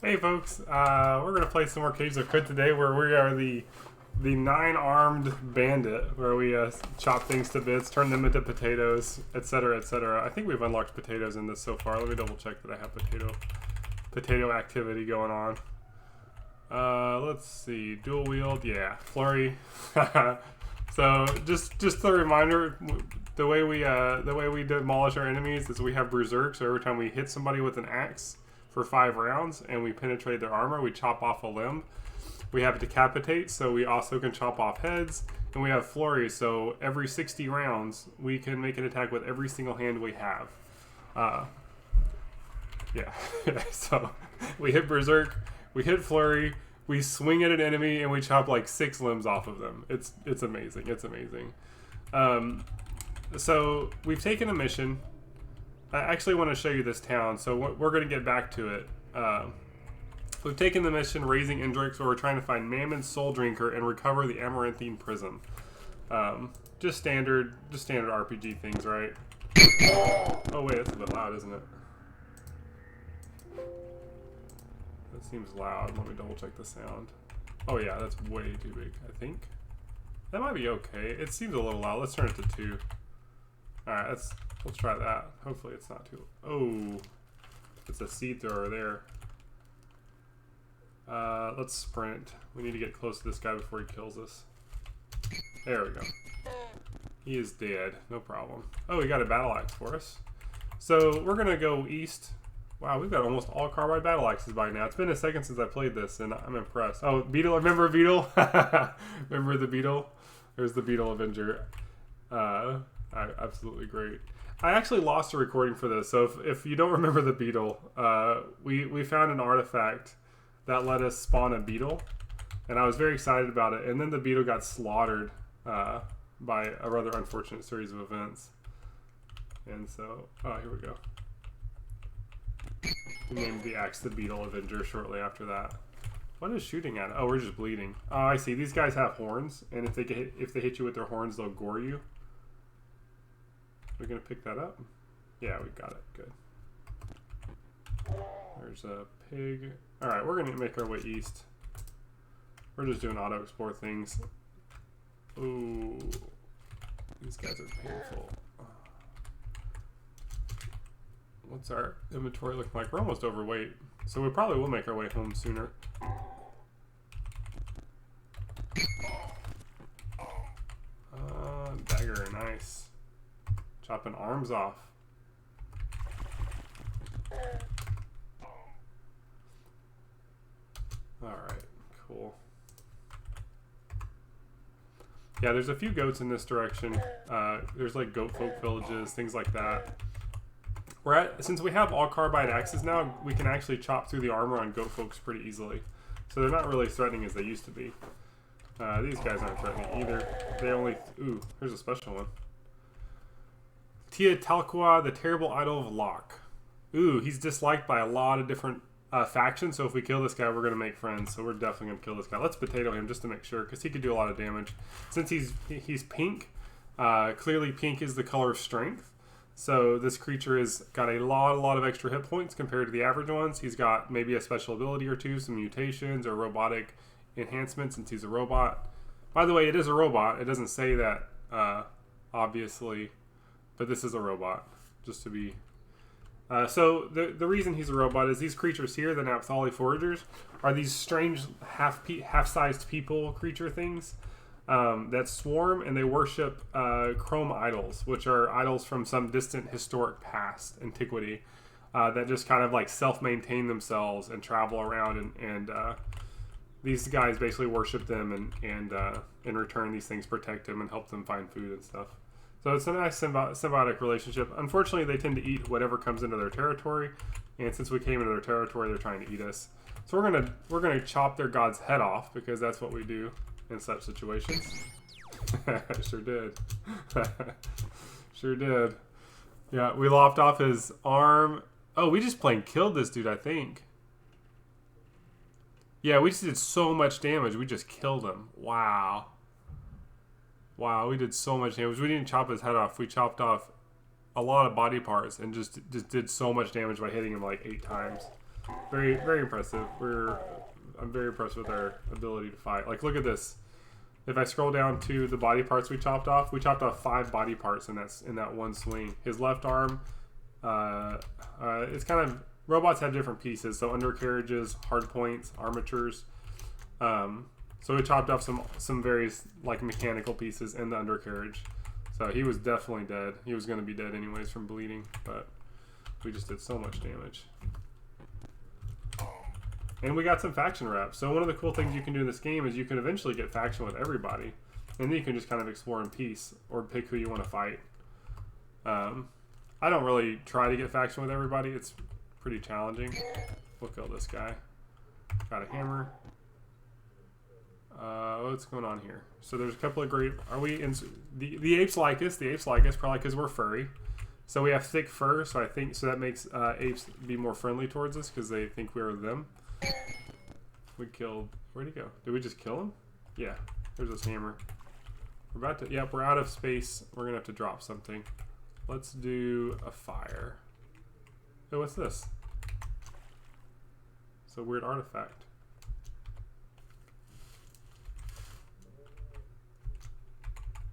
Hey folks, we're gonna play some more Caves of Crit today, where we are the nine-armed bandit, where we chop things to bits, turn them into potatoes, etc., etc. I think we've unlocked potatoes in this so far. Let me double check that I have potato activity going on. Let's see, dual wield, yeah, flurry. So just a reminder, the way we demolish our enemies is we have berserk. So every time we hit somebody with an axe for 5 rounds and we penetrate their armor, we chop off a limb. We have decapitate, so we also can chop off heads, and we have flurry, so every 60 rounds we can make an attack with every single hand we have. Yeah, so we hit berserk, we hit flurry, we swing at an enemy, and we chop like 6 limbs off of them. It's amazing. It's amazing. So we've taken a mission. I actually want to show you this town, so we're going to get back to it. We've taken the mission Raising Indrix, where we're trying to find Mamon, Souldrinker, and recover the Amaranthine Prism. Just standard RPG things, right? Oh wait, that's a bit loud, isn't it? That seems loud. Let me double check the sound. Oh yeah, that's way too big, I think. That might be okay. It seems a little loud. Let's turn it to 2. Alright, let's try that. Hopefully it's not too... Oh, it's a seed thrower there. Let's sprint. We need to get close to this guy before he kills us. There we go. He is dead. No problem. Oh, he got a battle axe for us. So we're going to go east. Wow, we've got almost all carbide battle axes by now. It's been a second since I played this, and I'm impressed. Oh, Beetle. Remember Beetle? Remember the Beetle? There's the Beetle Avenger. Absolutely great. I actually lost a recording for this, so if you don't remember the Beetle, we found an artifact that let us spawn a beetle, and I was very excited about it, and then the beetle got slaughtered by a rather unfortunate series of events. And so, oh, here we go. We named the axe the Beetle Avenger shortly after that. What is shooting at? Oh, we're just bleeding. Oh, I see. These guys have horns, and if they hit you with their horns, they'll gore you. We're gonna pick that up? Yeah, we got it. Good. There's a pig. Alright, we're gonna make our way east. We're just doing auto explore things. Ooh. These guys are painful. What's our inventory looking like? We're almost overweight, so we probably will make our way home sooner. Dagger, nice. Chopping arms off. Alright, cool. Yeah, there's a few goats in this direction. There's like goat folk villages, things like that. Since we have all carbide axes now, we can actually chop through the armor on goat folks pretty easily. So they're not really threatening as they used to be. These guys aren't threatening either. They only... Ooh, here's a special one. Tia Talqua, the Terrible Idol of Locke. Ooh, he's disliked by a lot of different factions, so if we kill this guy, we're going to make friends. So we're definitely going to kill this guy. Let's potato him just to make sure, because he could do a lot of damage. Since he's pink, clearly pink is the color of strength. So this creature has got a lot of extra hit points compared to the average ones. He's got maybe a special ability or two, some mutations or robotic enhancements since he's a robot. By the way, it is a robot. It doesn't say that, obviously, but this is a robot, just to be... So the reason he's a robot is these creatures here, the Naphtali Foragers, are these strange half-sized people creature things that swarm, and they worship chrome idols, which are idols from some distant historic past, antiquity, that just kind of like self-maintain themselves and travel around, and these guys basically worship them, and in return these things protect them and help them find food and stuff. So it's a nice symbiotic relationship. Unfortunately, they tend to eat whatever comes into their territory, and since we came into their territory, they're trying to eat us. So we're gonna chop their god's head off, because that's what we do in such situations. Sure did. Sure did. Yeah, we lopped off his arm. Oh, we just plain killed this dude, I think. Yeah, we just did so much damage. We just killed him. Wow. Wow, we did so much damage. We didn't chop his head off. We chopped off a lot of body parts and just did so much damage by hitting him like 8 times. Very, very impressive. I'm very impressed with our ability to fight. Like, look at this. If I scroll down to the body parts we chopped off 5 body parts in that one swing. His left arm, it's kind of, robots have different pieces. So undercarriages, hard points, armatures. So we chopped off some various like mechanical pieces in the undercarriage. So he was definitely dead. He was going to be dead anyways from bleeding, but we just did so much damage. And we got some faction reps. So one of the cool things you can do in this game is you can eventually get faction with everybody. And then you can just kind of explore in peace or pick who you want to fight. I don't really try to get faction with everybody. It's pretty challenging. We'll kill this guy. Got a hammer. What's going on here? So there's a couple of great... Are we in... The apes like us. The apes like us probably because we're furry. So we have thick fur. So I think... So that makes apes be more friendly towards us because they think we're them. We killed... Where'd he go? Did we just kill him? Yeah. There's this hammer. We're about to... Yep, we're out of space. We're going to have to drop something. Let's do a fire. Oh, what's this? It's a weird artifact.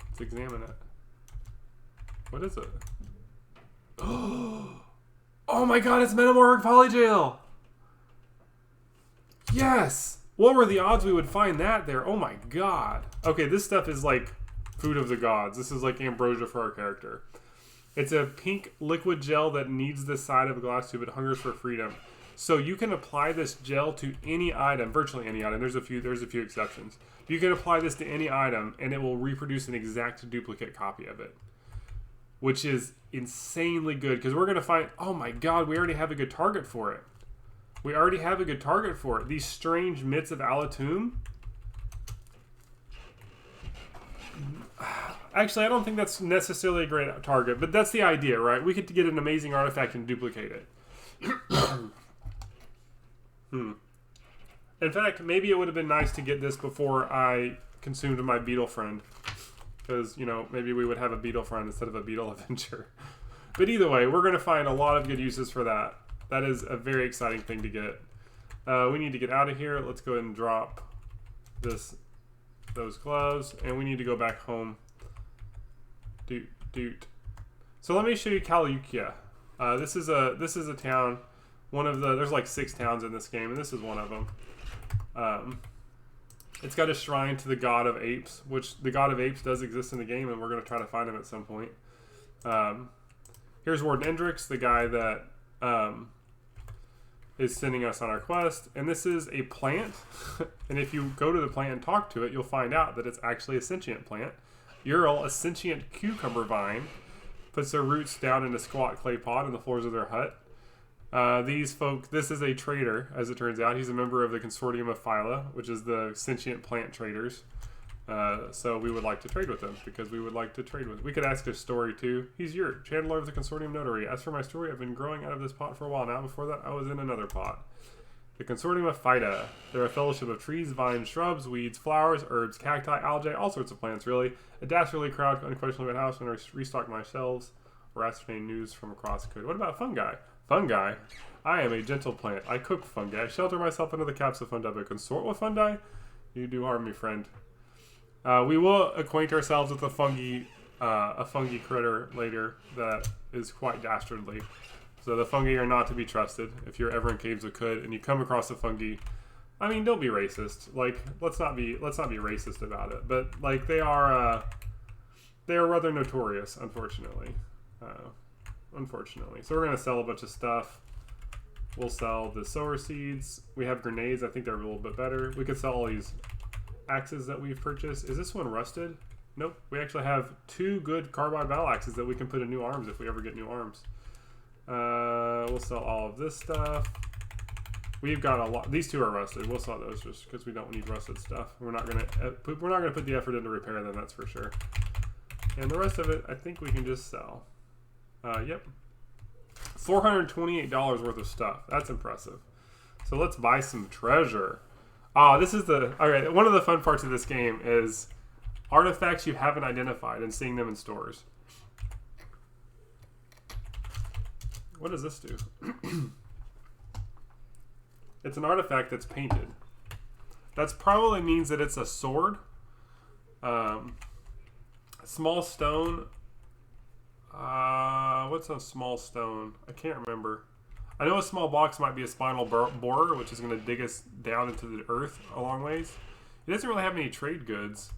Let's examine it. What is it? Oh my god, it's Metamorphic Polygel! Yes! What were the odds we would find that there? Oh my god. Okay, this stuff is like food of the gods. This is like ambrosia for our character. It's a pink liquid gel that needs the side of a glass tube. It hungers for freedom. So you can apply this gel to any item, virtually any item. There's a few exceptions. You can apply this to any item and it will reproduce an exact duplicate copy of it. Which is insanely good because we're going to find, oh my god, we already have a good target for it. We already have a good target for it. These strange mitts of Alatum. Actually, I don't think that's necessarily a great target, but that's the idea, right? We could get an amazing artifact and duplicate it. In fact, maybe it would have been nice to get this before I consumed my beetle friend. Because, you know, maybe we would have a beetle friend instead of a beetle avenger. But either way, we're going to find a lot of good uses for that. That is a very exciting thing to get. We need to get out of here. Let's go ahead and drop those gloves. And we need to go back home. Doot. So let me show you Kalukia. This is a town. There's like 6 towns in this game, and this is one of them. It's got a shrine to the god of apes, which the god of apes does exist in the game, and we're going to try to find him at some point. Here's Warden Hendrix, the guy that is sending us on our quest. And this is a plant. And if you go to the plant and talk to it, you'll find out that it's actually a sentient plant. Ural, a sentient cucumber vine, puts their roots down in a squat clay pot in the floors of their hut. These folk, this is a trader, as it turns out. He's a member of the Consortium of Phyla, which is the sentient plant traders. So we would like to trade with them, because we would like to trade with... We could ask his story, too. He's your Chandler of the Consortium Notary. As for my story, I've been growing out of this pot for a while now. Before that, I was in another pot. The Consortium of Phyla. They're a fellowship of trees, vines, shrubs, weeds, flowers, herbs, cacti, algae, all sorts of plants, really. A dastardly crowd unquestionably at house when I restock my shelves or ascertain news from across the country. What about fungi? Fungi? I am a gentle plant. I cook fungi. I shelter myself under the caps of fungi, but consort with fungi? You do harm me, friend. We will acquaint ourselves with a fungi critter later that is quite dastardly. So the fungi are not to be trusted. If you're ever in Caves of Khud and you come across a fungi, I mean, don't be racist. Like, let's not be racist about it. But like, they are rather notorious, unfortunately. So we're gonna sell a bunch of stuff. We'll sell the sower seeds. We have grenades. I think they're a little bit better. We could sell all these axes that we've purchased. Is this one rusted? Nope. We actually have 2 good carbide battle axes that we can put in new arms if we ever get new arms. We'll sell all of this stuff. We've got a lot. These 2 are rusted. We'll sell those just because we don't need rusted stuff. We're not gonna put the effort in to repair them. That's for sure. And the rest of it, I think we can just sell. Yep. $428 worth of stuff. That's impressive. So let's buy some treasure. This is alright, one of the fun parts of this game is artifacts you haven't identified and seeing them in stores. What does this do? It's an artifact that's painted. That probably means that it's a sword. Small stone. What's a small stone? I can't remember. I know a small box might be a spinal borer, which is going to dig us down into the earth a long ways. It doesn't really have any trade goods.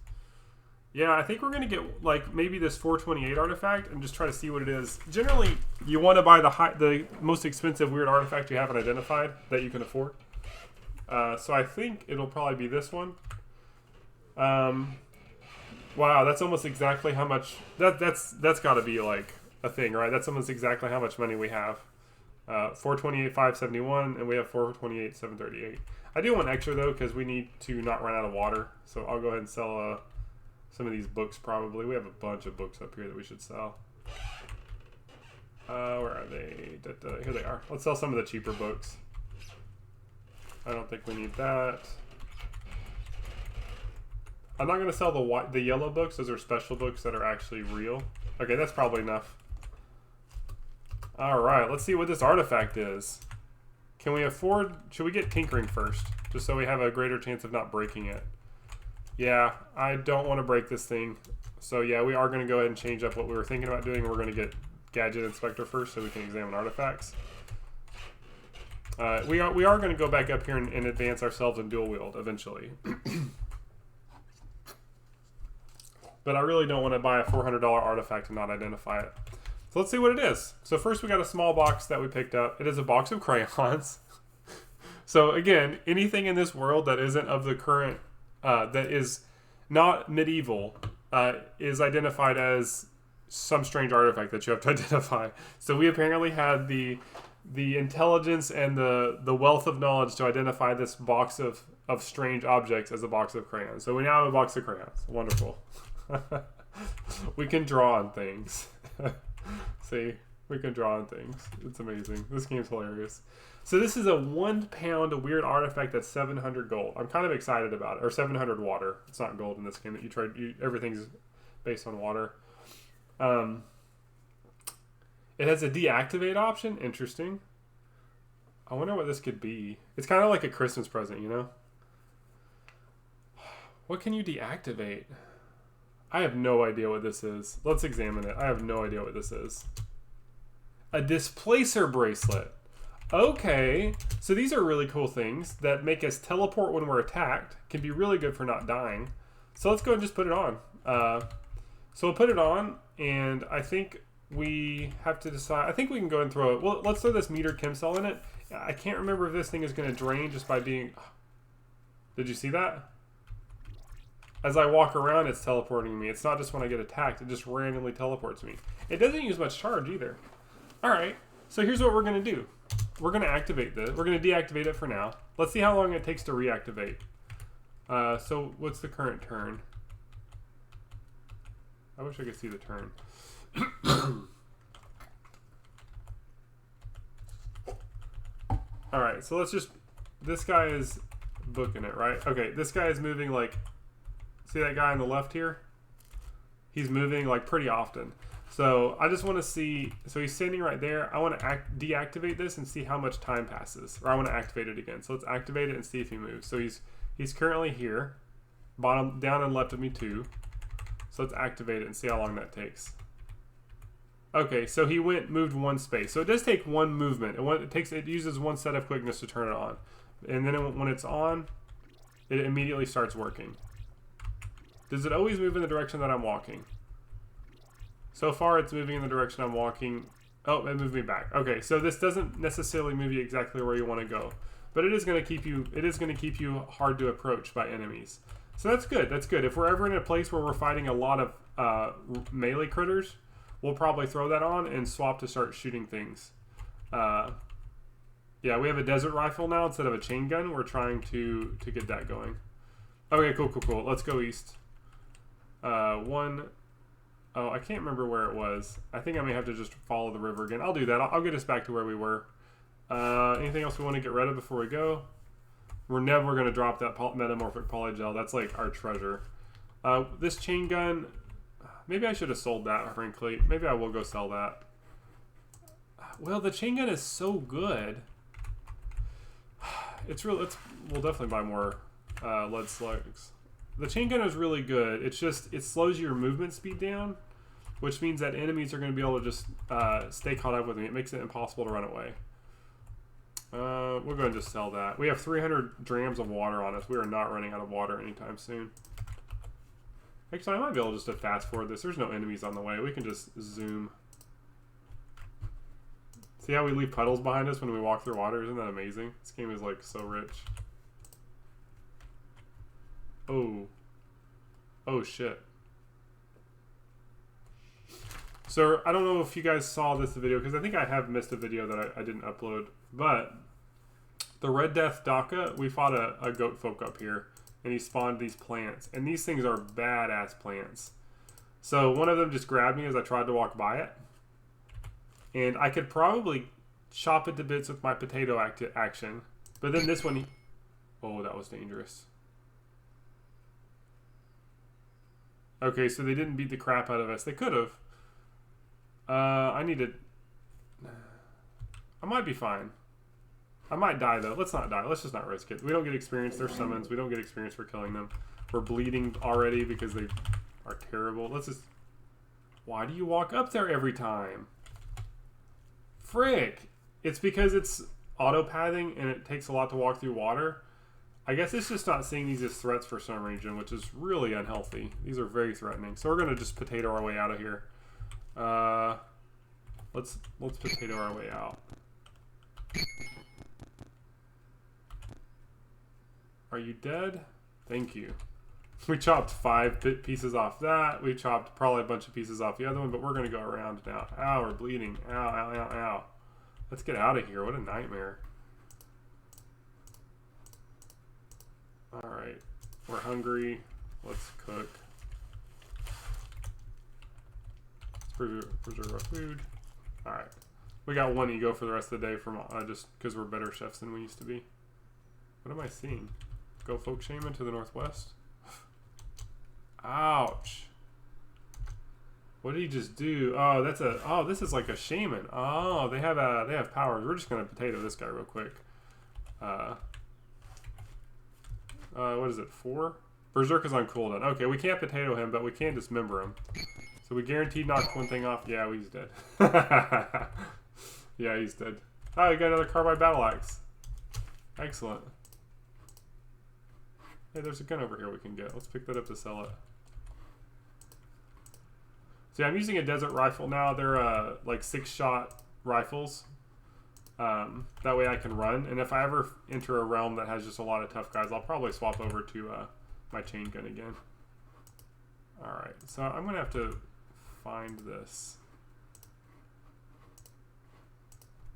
Yeah, I think we're going to get like maybe this 428 artifact and just try to see what it is. Generally, you want to buy the most expensive weird artifact you haven't identified that you can afford. So I think it'll probably be this one. Wow, that's almost exactly how much... That's got to be like a thing, right? That's almost exactly how much money we have. 428, 571, and we have 428, 738. I do want extra though because we need to not run out of water. So I'll go ahead and sell some of these books probably. We have a bunch of books up here that we should sell. Where are they? Here they are. Let's sell some of the cheaper books. I don't think we need that. I'm not going to sell the yellow books. Those are special books that are actually real. Okay, that's probably enough. Alright, let's see what this artifact is. Can we afford... Should we get tinkering first? Just so we have a greater chance of not breaking it. Yeah, I don't want to break this thing. So yeah, we are going to go ahead and change up what we were thinking about doing. We're going to get Gadget Inspector first so we can examine artifacts. We are going to go back up here and advance ourselves in dual wield eventually. But I really don't want to buy a $400 artifact and not identify it. So let's see what it is. So first we got a small box that we picked up. It is a box of crayons. So again, anything in this world that isn't of the current, that is not medieval, is identified as some strange artifact that you have to identify. So we apparently had the intelligence and the wealth of knowledge to identify this box of strange objects as a box of crayons. So we now have a box of crayons. Wonderful. We can draw on things. See, we can draw on things. It's amazing. This game's hilarious. So this is a 1 pound weird artifact that's 700 gold. I'm kind of excited about it. Or 700 water. It's not gold in this game. Everything's based on water. It has a deactivate option. Interesting. I wonder what this could be. It's kind of like a Christmas present, you know? What can you deactivate? I have no idea what this is. Let's examine it. I have no idea what this is. A displacer bracelet. Okay. So these are really cool things that make us teleport when we're attacked. Can be really good for not dying. So let's go and just put it on. So we'll put it on, and I think we have to decide. I think we can go and throw it. Well, let's throw this meter chem cell in it. I can't remember if this thing is going to drain just by being... Did you see that? As I walk around, it's teleporting me. It's not just when I get attacked. It just randomly teleports me. It doesn't use much charge either. Alright, so here's what we're going to do. We're going to activate this. We're going to deactivate it for now. Let's see how long it takes to reactivate. So what's the current turn? I wish I could see the turn. Alright, so let's just... This guy is booking it, right? Okay, this guy is moving like... See that guy on the left here? He's moving like pretty often. So I just want to see, so he's standing right there. I want to deactivate this and see how much time passes. Or I want to activate it again. So let's activate it and see if he moves. So he's currently here. Bottom, down and left of me too. So let's activate it and see how long that takes. Okay, so he moved 1 space. So it does take 1 movement. It uses 1 set of quickness to turn it on. And then when it's on, it immediately starts working. Does it always move in the direction that I'm walking? So far, it's moving in the direction I'm walking. Oh, it moved me back. Okay, so this doesn't necessarily move you exactly where you want to go, but it is going to keep you. It is going to keep you hard to approach by enemies. So that's good. That's good. If we're ever in a place where we're fighting a lot of melee critters, we'll probably throw that on and swap to start shooting things. Yeah, we have a desert rifle now instead of a chain gun. We're trying to get that going. Okay, cool. Let's go east. Oh, I can't remember where it was. I think I may have to just follow the river again. I'll do that. I'll get us back to where we were. Anything else we want to get rid of before we go? We're never going to drop that metamorphic polygel. That's like our treasure. This chain gun, maybe I should have sold that, frankly. Maybe I will go sell that. Well, the chain gun is so good. we'll definitely buy more lead slugs. The chain gun is really good. It's just, it slows your movement speed down, which means that enemies are going to be able to just stay caught up with me. It makes it impossible to run away. We're going to just sell that. We have 300 drams of water on us. We are not running out of water anytime soon. Actually, I might be able just to fast forward this. There's no enemies on the way. We can just zoom. See how we leave puddles behind us when we walk through water? Isn't that amazing? This game is like so rich. Oh. Oh shit. So I don't know if you guys saw this video, because I think I have missed a video that I didn't upload. But the Red Death Daka, we fought a goat folk up here, and he spawned these plants. And these things are badass plants. So one of them just grabbed me as I tried to walk by it. And I could probably chop it to bits with my potato action. But then this one, oh, that was dangerous. Okay, so they didn't beat the crap out of us. They could have. I might be fine. I might die, though. Let's not die. Let's just not risk it. We don't get experience. They're summons. We don't get experience for killing them. We're bleeding already because they are terrible. Let's just... Why do you walk up there every time? Frick! It's because it's auto-pathing and it takes a lot to walk through water. I guess it's just not seeing these as threats for some reason, which is really unhealthy. These are very threatening. So we're going to just potato our way out of here. Let's potato our way out. Are you dead? Thank you. We chopped 5 pieces off that. We chopped probably a bunch of pieces off the other one, but we're going to go around now. Ow, we're bleeding. Ow, ow, ow, ow. Let's get out of here. What a nightmare. Alright. We're hungry. Let's cook. Let's preserve our food. Alright. We got 1 ego for the rest of the day from just because we're better chefs than we used to be. What am I seeing? Go folk shaman to the northwest. Ouch. What did he just do? Oh, that's a... Oh, this is like a shaman. Oh, they have powers. We're just gonna potato this guy real quick. What is it? 4? Berserk is on cooldown. Okay, we can't potato him, but we can dismember him. So we guaranteed knocked 1 thing off. Yeah, he's dead. Yeah, he's dead. Oh, we got another carbide battle axe. Excellent. Hey, there's a gun over here we can get. Let's pick that up to sell it. See, I'm using a desert rifle now. They're like 6-shot rifles. That way I can run. And if I ever enter a realm that has just a lot of tough guys, I'll probably swap over to my chain gun again. Alright, so I'm going to have to find this.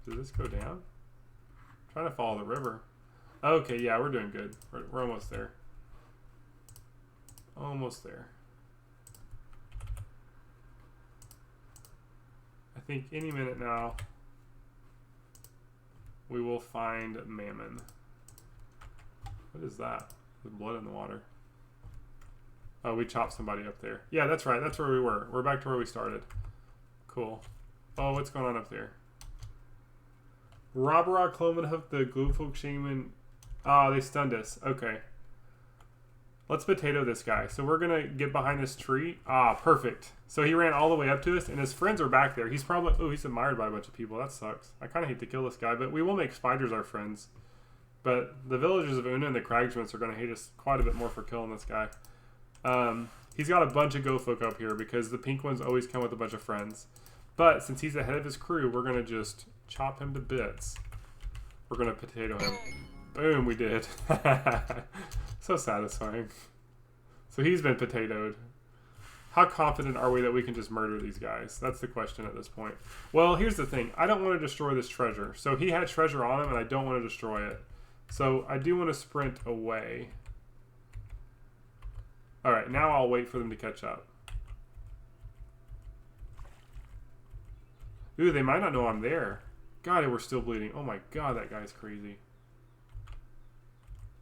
Did this go down? I'm trying to follow the river. Okay, yeah, we're doing good. We're almost there. Almost there. I think any minute now we will find Mamon. What is that? There's blood in the water. Oh, we chopped somebody up there. Yeah, that's right. That's where we were. We're back to where we started. Cool. Oh, what's going on up there? Robberok, Clovenhoof, the Glowfolk Shaman. Ah, they stunned us. Okay. Let's potato this guy. So we're going to get behind this tree. Ah, perfect. So he ran all the way up to us, and his friends are back there. He's probably... Oh, he's admired by a bunch of people. That sucks. I kind of hate to kill this guy, but we will make spiders our friends. But the villagers of Una and the Cragsmiths are going to hate us quite a bit more for killing this guy. He's got a bunch of Gofolk up here because the pink ones always come with a bunch of friends. But since he's ahead of his crew, we're going to just chop him to bits. We're going to potato him. Boom, we did. So satisfying. So he's been potatoed. How confident are we that we can just murder these guys? That's the question at this point. Well, here's the thing. I don't want to destroy this treasure. So he had treasure on him, and I don't want to destroy it. So I do want to sprint away. Alright, now I'll wait for them to catch up. Ooh, they might not know I'm there. God, we're still bleeding. Oh my god, that guy's crazy.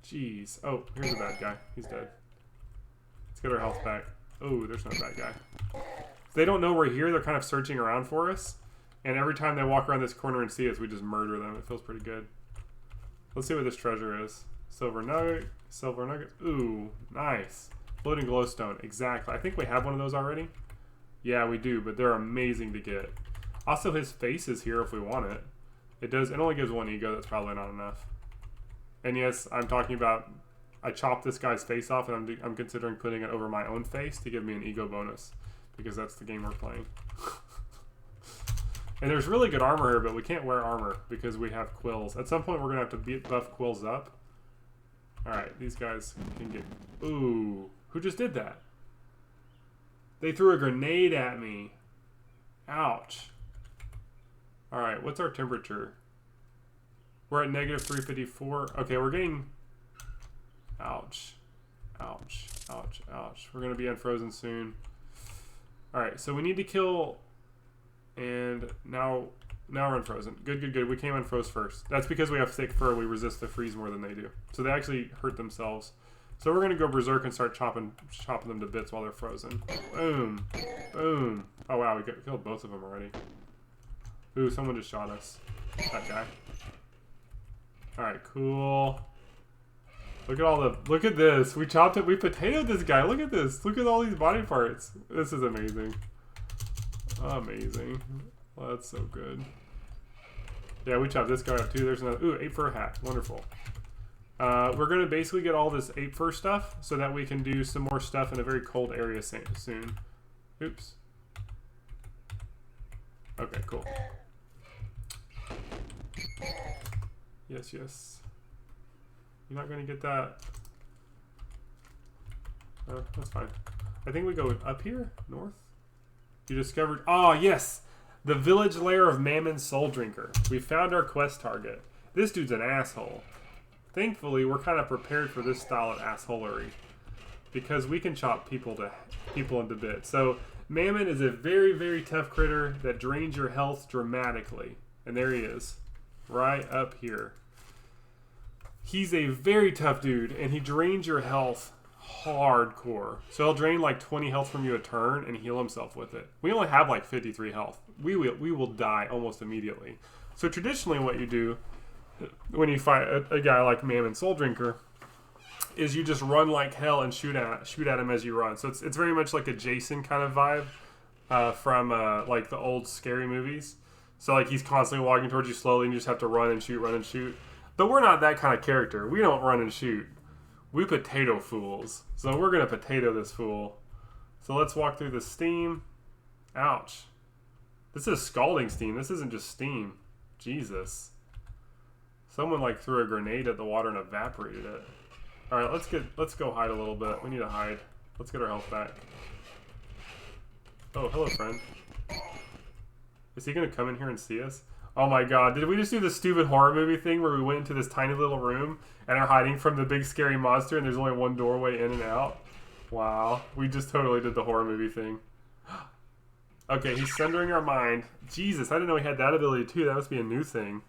Jeez. Oh, here's a bad guy. He's dead. Let's get our health back. Oh, there's no bad guy. If they don't know we're here, they're kind of searching around for us. And every time they walk around this corner and see us, we just murder them. It feels pretty good. Let's see what this treasure is. Silver nugget. Silver nugget. Ooh, nice. Floating glowstone. Exactly. I think we have one of those already. Yeah, we do, but they're amazing to get. Also, his face is here if we want it. It does. It only gives 1 ego. That's probably not enough. And yes, I'm talking about. I chopped this guy's face off, and I'm considering putting it over my own face to give me an ego bonus, because that's the game we're playing. And there's really good armor here, but we can't wear armor because we have quills. At some point, we're gonna have to buff quills up. All right, these guys can get. Ooh, who just did that? They threw a grenade at me. Ouch. All right, what's our temperature? We're at negative 354. Okay, we're getting... Ouch. Ouch. Ouch. Ouch. We're going to be unfrozen soon. All right, so we need to kill... And now we're unfrozen. Good, good, good. We came unfroze first. That's because we have thick fur. We resist the freeze more than they do. So they actually hurt themselves. So we're going to go berserk and start chopping them to bits while they're frozen. Boom. Boom. Oh, wow. We killed both of them already. Ooh, someone just shot us. That guy. Alright, cool. Look at this. We chopped it. We potatoed this guy. Look at this. Look at all these body parts. This is amazing. Amazing. Well, that's so good. Yeah, we chopped this guy up too. There's another. Ooh, ape fur hat. Wonderful. We're going to basically get all this ape fur stuff so that we can do some more stuff in a very cold area soon. Oops. Okay, cool. Yes, yes. You're not going to get that. That's fine. I think we go up here, north. You discovered... Oh, yes! The village lair of Mamon Souldrinker. We found our quest target. This dude's an asshole. Thankfully, we're kind of prepared for this style of assholery. Because we can chop people into bits. So, Mamon is a very, very tough critter that drains your health dramatically. And there he is. Right up here. He's a very tough dude, and he drains your health hardcore. So he'll drain like 20 health from you a turn and heal himself with it. We only have like 53 health. We will die almost immediately. So traditionally what you do when you fight a guy like Mamon Souldrinker is you just run like hell and shoot at him as you run. So it's very much like a Jason kind of vibe from like the old scary movies. So like he's constantly walking towards you slowly and you just have to run and shoot. But we're not that kind of character. We don't run and shoot. We potato fools. So we're going to potato this fool. So let's walk through the steam. Ouch. This is scalding steam. This isn't just steam. Jesus. Someone like threw a grenade at the water and evaporated it. Alright, let's go hide a little bit. We need to hide. Let's get our health back. Oh, hello friend. Is he going to come in here and see us? Oh my god, did we just do the stupid horror movie thing where we went into this tiny little room and are hiding from the big scary monster and there's only one doorway in and out? Wow, we just totally did the horror movie thing. Okay, he's sundering our mind. Jesus, I didn't know he had that ability too. That must be a new thing.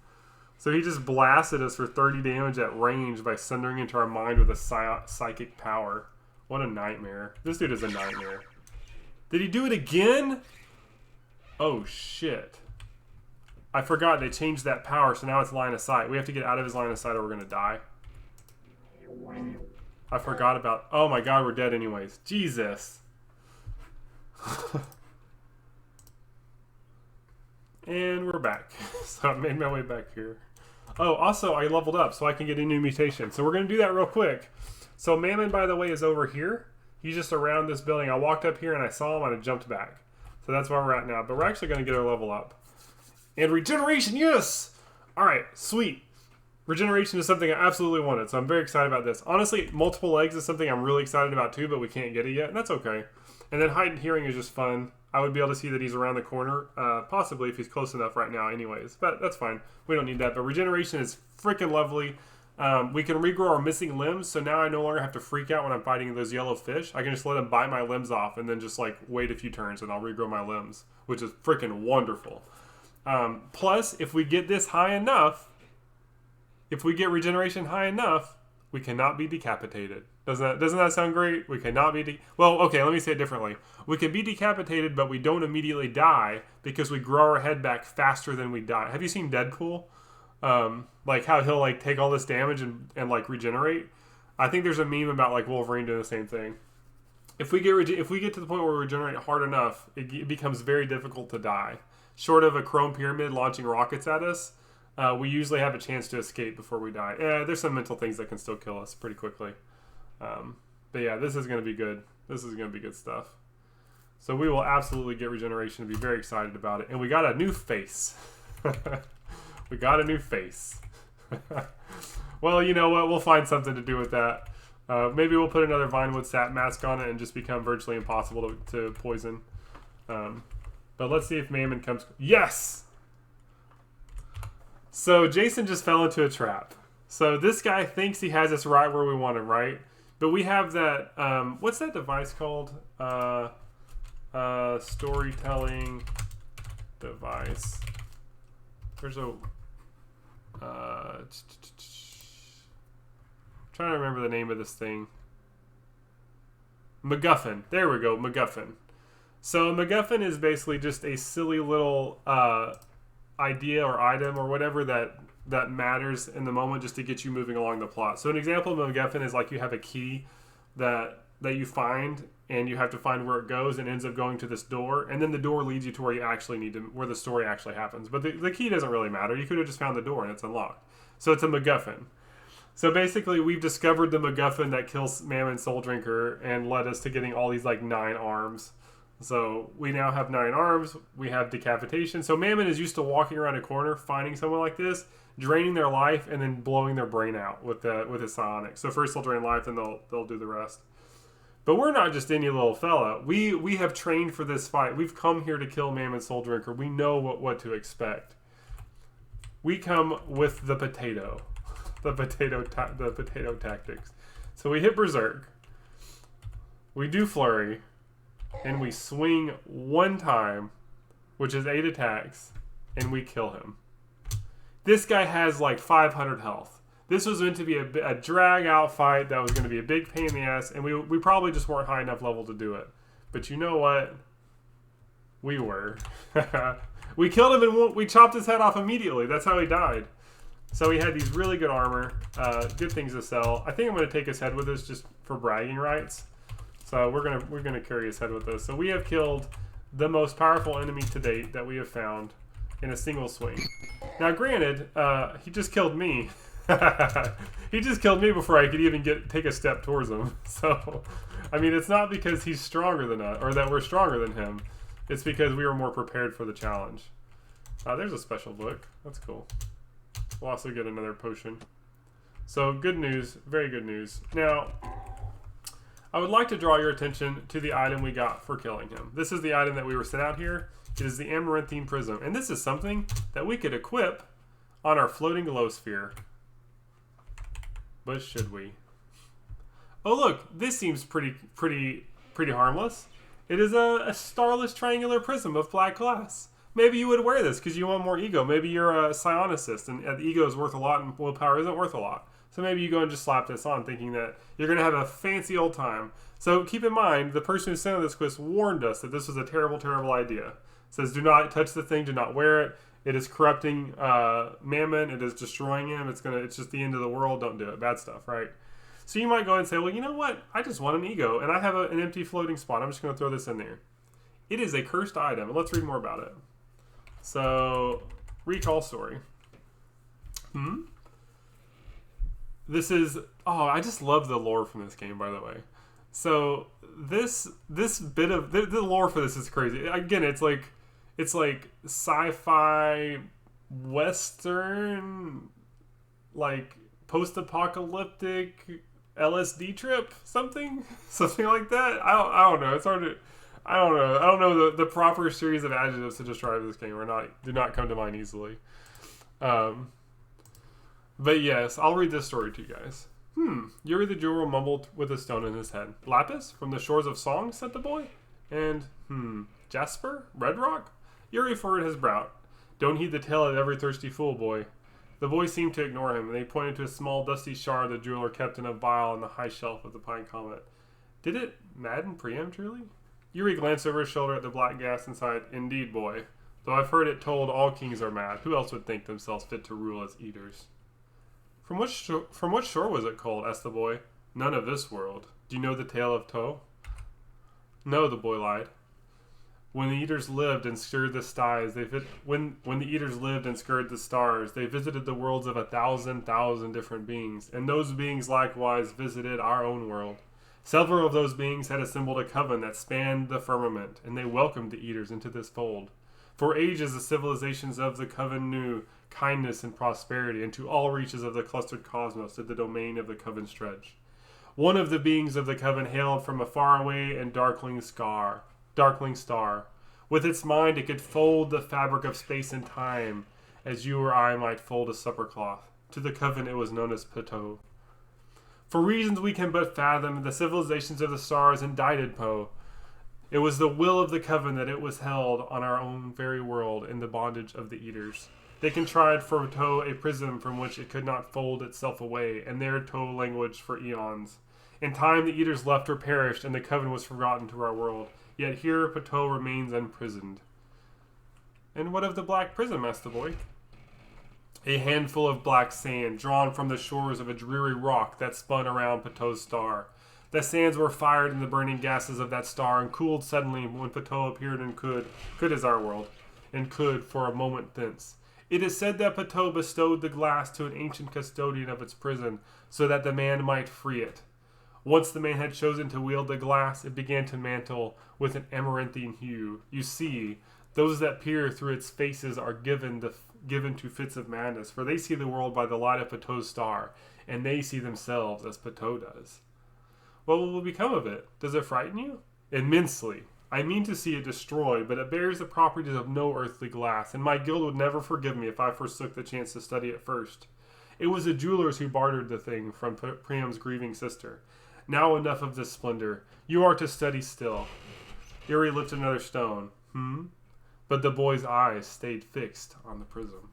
So he just blasted us for 30 damage at range by sundering into our mind with a psychic power. What a nightmare. This dude is a nightmare. Did he do it again? Oh shit. I forgot they changed that power, so now it's line of sight. We have to get out of his line of sight or we're going to die. I forgot about... Oh my god, we're dead anyways. Jesus. And we're back. So I made my way back here. Oh, also, I leveled up so I can get a new mutation. So we're going to do that real quick. So Mamon, by the way, is over here. He's just around this building. I walked up here and I saw him and I jumped back. So that's where we're at now. But we're actually going to get our level up. And regeneration, yes! Alright, sweet. Regeneration is something I absolutely wanted, so I'm very excited about this. Honestly, multiple legs is something I'm really excited about too, but we can't get it yet, and that's okay. And then heightened hearing is just fun. I would be able to see that he's around the corner, possibly if he's close enough right now anyways. But that's fine. We don't need that. But regeneration is freaking lovely. We can regrow our missing limbs, so now I no longer have to freak out when I'm fighting those yellow fish. I can just let them bite my limbs off and then just like wait a few turns and I'll regrow my limbs, which is freaking wonderful. Plus, if we get this high enough, if we get regeneration high enough, we cannot be decapitated. Doesn't that sound great? We cannot be well, okay, let me say it differently. We can be decapitated, but we don't immediately die because we grow our head back faster than we die. Have you seen Deadpool? Like how he'll like take all this damage and like regenerate. I think there's a meme about like Wolverine doing the same thing. If we get to the point where we regenerate hard enough, it becomes very difficult to die. Short of a chrome pyramid launching rockets at us, we usually have a chance to escape before we die. Yeah, there's some mental things that can still kill us pretty quickly. But yeah, this is going to be good. This is going to be good stuff. So we will absolutely get regeneration and be very excited about it. And we got a new face. We got a new face. Well, you know what? We'll find something to do with that. Maybe we'll put another Vinewood sap mask on it and just become virtually impossible to poison. But let's see if Mamon comes. Yes! So Jason just fell into a trap. So this guy thinks he has us right where we want him, right? But we have that, what's that device called? Storytelling device. There's a, trying to remember the name of this thing. MacGuffin. There we go, MacGuffin. So a MacGuffin is basically just a silly little idea or item or whatever that matters in the moment just to get you moving along the plot. So an example of a MacGuffin is like you have a key that you find and you have to find where it goes and ends up going to this door, and then the door leads you to where you actually need to, where the story actually happens. But the key doesn't really matter. You could have just found the door and it's unlocked. So it's a MacGuffin. So basically we've discovered the MacGuffin that kills Mamon Souldrinker and led us to getting all these like 9 arms. So we now have 9 arms. We have decapitation. So Mamon is used to walking around a corner, finding someone like this, draining their life, and then blowing their brain out with his psionics. So first they'll drain life, then they'll do the rest. But we're not just any little fella. We have trained for this fight. We've come here to kill Mamon Souldrinker. We know what to expect. We come with the potato, the potato tactics. So we hit Berserk. We do Flurry. And we swing 1 time, which is 8 attacks, and we kill him. This guy has like 500 health. This was meant to be a drag-out fight that was going to be a big pain in the ass, and we probably just weren't high enough level to do it. But you know what? We were. We killed him and we chopped his head off immediately. That's how he died. So he had these really good armor, good things to sell. I think I'm going to take his head with us just for bragging rights. So we're gonna carry his head with us. So we have killed the most powerful enemy to date that we have found in a single swing. Now, granted, he just killed me. He just killed me before I could even take a step towards him. So, I mean, it's not because he's stronger than us or that we're stronger than him. It's because we were more prepared for the challenge. There's a special book. That's cool. We'll also get another potion. So good news, very good news. Now, I would like to draw your attention to the item we got for killing him. This is the item that we were sent out here. It is the Amaranthine Prism. And this is something that we could equip on our floating glow sphere. But should we? Oh look, this seems pretty harmless. It is a starless triangular prism of black glass. Maybe you would wear this because you want more ego. Maybe you're a psionicist and the ego is worth a lot and willpower isn't worth a lot. So maybe you go and just slap this on thinking that you're going to have a fancy old time. So keep in mind, the person who sent us this quiz warned us that this was a terrible, terrible idea. It says, do not touch the thing, do not wear it. It is corrupting Mamon. It is destroying him. It's just the end of the world. Don't do it. Bad stuff, right? So you might go and say, well, you know what? I just want an ego, and I have an empty floating spot. I'm just going to throw this in there. It is a cursed item, and let's read more about it. So, recall story. This is, oh, I just love the lore from this game, by the way. So this bit of the lore for this is crazy. Again, it's like sci-fi western, like post-apocalyptic LSD trip, something like that. I don't know. It's hard to. I don't know the proper series of adjectives to describe this game do not come to mind easily. But yes, I'll read this story to you guys. Yuri the jeweler mumbled with a stone in his head. Lapis from the shores of Song, said the boy. And Jasper? Red Rock? Yuri furrowed his brow. Don't heed the tale of every thirsty fool, boy. The boy seemed to ignore him, and he pointed to a small dusty shard the jeweler kept in a vial on the high shelf of the pine comet. Did it madden Priam truly? Yuri glanced over his shoulder at the black gas and sighed, Indeed, boy. Though I've heard it told all kings are mad. Who else would think themselves fit to rule as eaters? From what shore was it called? Asked the boy. None of this world. Do you know the tale of Toe? No, the boy lied. When the eaters lived and scoured the stars, when the eaters lived and scoured the stars, they visited the worlds of 1,000,000 different beings, and those beings likewise visited our own world. Several of those beings had assembled a coven that spanned the firmament, and they welcomed the eaters into this fold. For ages the civilizations of the coven knew kindness and prosperity, and to all reaches of the clustered cosmos did the domain of the coven stretch. One of the beings of the coven hailed from a faraway and darkling star. With its mind it could fold the fabric of space and time, as you or I might fold a supper cloth. To the coven it was known as Pateau. For reasons we can but fathom, the civilizations of the stars indicted Poe. It was the will of the coven that it was held on our own very world in the bondage of the eaters. They contrived for Toe a prism from which it could not fold itself away, and there Toe languaged for eons. In time the eaters left or perished, and the coven was forgotten to our world. Yet here Pateau remains imprisoned. And what of the black prism? Asked the boy. A handful of black sand, drawn from the shores of a dreary rock that spun around Pateau's star. The sands were fired in the burning gases of that star and cooled suddenly when Pateau appeared and could as our world, and could for a moment thence. It is said that Pateau bestowed the glass to an ancient custodian of its prison, so that the man might free it. Once the man had chosen to wield the glass, it began to mantle with an amaranthine hue. You see, those that peer through its faces are given to fits of madness, for they see the world by the light of Pateau's star, and they see themselves as Pateau does. What will become of it? Does it frighten you? Immensely. I mean to see it destroyed, but it bears the properties of no earthly glass, and my guild would never forgive me if I forsook the chance to study it first. It was the jewelers who bartered the thing from Priam's grieving sister. Now enough of this splendor. You are to study still. Here he lifted another stone. But the boy's eyes stayed fixed on the prism.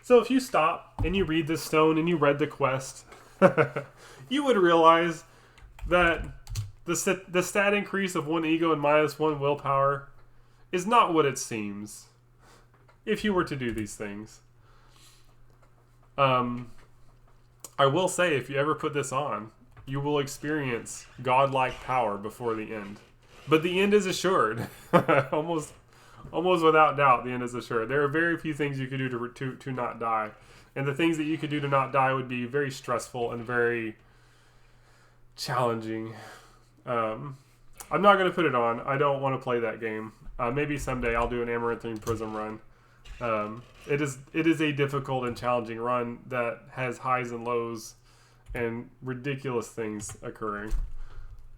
So if you stop and you read this stone and you read the quest, you would realize that the stat increase of 1 ego and -1 willpower is not what it seems if you were to do these things. I will say, if you ever put this on, you will experience godlike power before the end. But the end is assured. almost without doubt, the end is assured. There are very few things you could do to not die. And the things that you could do to not die would be very stressful and very challenging. I'm not going to put it on. I don't want to play that game. Maybe someday I'll do an Amaranthine Prism run. It is a difficult and challenging run that has highs and lows and ridiculous things occurring.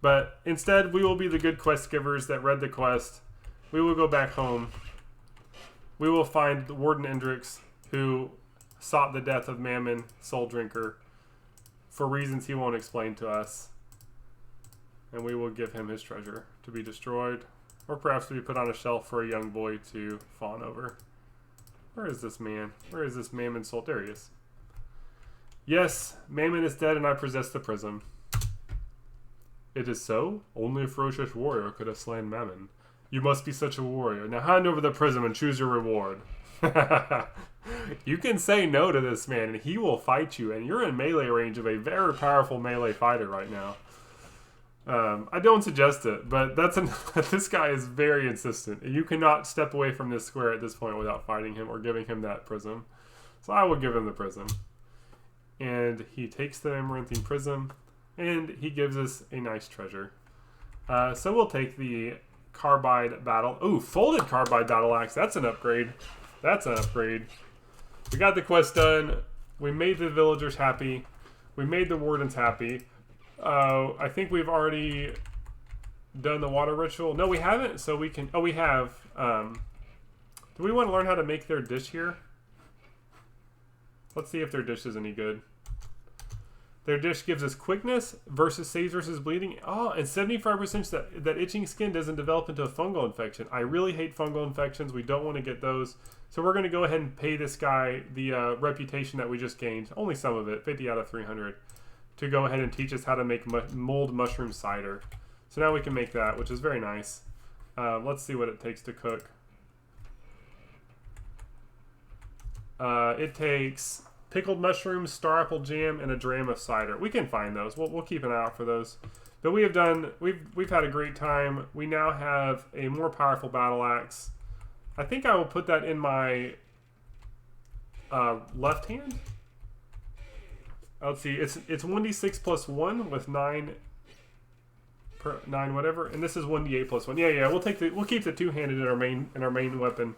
But instead, we will be the good quest givers that read the quest. We will go back home. We will find Warden Endrix, who sought the death of Mamon, Souldrinker, for reasons he won't explain to us. And we will give him his treasure to be destroyed, or perhaps to be put on a shelf for a young boy to fawn over. Where is this man? Where is this Mamon Soul? There he is. Yes, Mamon is dead and I possess the prism. It is so? Only a ferocious warrior could have slain Mamon. You must be such a warrior. Now hand over the prism and choose your reward. You can say no to this man and he will fight you, and you're in melee range of a very powerful melee fighter right now. I don't suggest it, but this guy is very insistent. You cannot step away from this square at this point without fighting him or giving him that prism. So I will give him the prism. And he takes the Amaranthine Prism, and he gives us a nice treasure. So we'll take the Carbide Battle. Ooh, Folded Carbide Battle Axe. That's an upgrade. That's an upgrade. We got the quest done. We made the villagers happy. We made the wardens happy. I think we've already done the water ritual. No, we haven't, so we can... Oh, we have. Do we want to learn how to make their dish here? Let's see if their dish is any good. Their dish gives us quickness versus saves versus bleeding. Oh, and 75% that itching skin doesn't develop into a fungal infection. I really hate fungal infections. We don't want to get those. So we're going to go ahead and pay this guy the reputation that we just gained. Only some of it, 50 out of 300. To go ahead and teach us how to make mold mushroom cider. So now we can make that, which is very nice. Let's see what it takes to cook. It takes pickled mushrooms, star apple jam, and a dram of cider. We can find those. We'll keep an eye out for those. But we've had a great time. We now have a more powerful battle axe. I think I will put that in my left hand. Let's see. It's 1d6 plus 1 with 9 whatever, and this is 1d8 plus 1. Yeah. We'll keep the two-handed in our main weapon.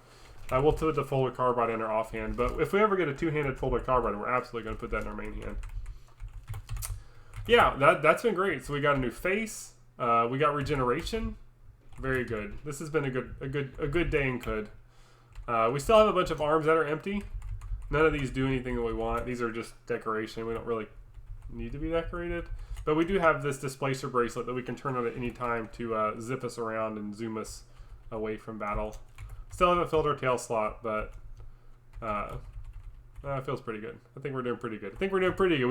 We'll put the folded carbide in our offhand. But if we ever get a two-handed folded carbide, we're absolutely going to put that in our main hand. Yeah, that's been great. So we got a new face. We got regeneration. Very good. This has been a good day in Could. We still have a bunch of arms that are empty. None of these do anything that we want. These are just decoration. We don't really need to be decorated. But we do have this displacer bracelet that we can turn on at any time to zip us around and zoom us away from battle. Still haven't filled our tail slot, but it feels pretty good. I think we're doing pretty good. We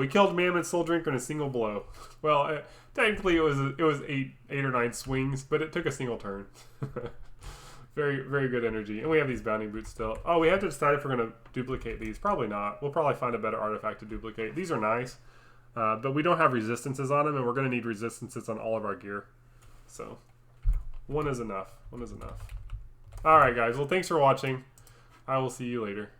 killed Mamon Souldrinker in a single blow. Well, technically it was eight or nine swings, but it took a single turn. Very, very good energy. And we have these bounding boots still. Oh, we have to decide if we're going to duplicate these. Probably not. We'll probably find a better artifact to duplicate. These are nice, but we don't have resistances on them, and we're going to need resistances on all of our gear. So one is enough. All right, guys. Well, thanks for watching. I will see you later.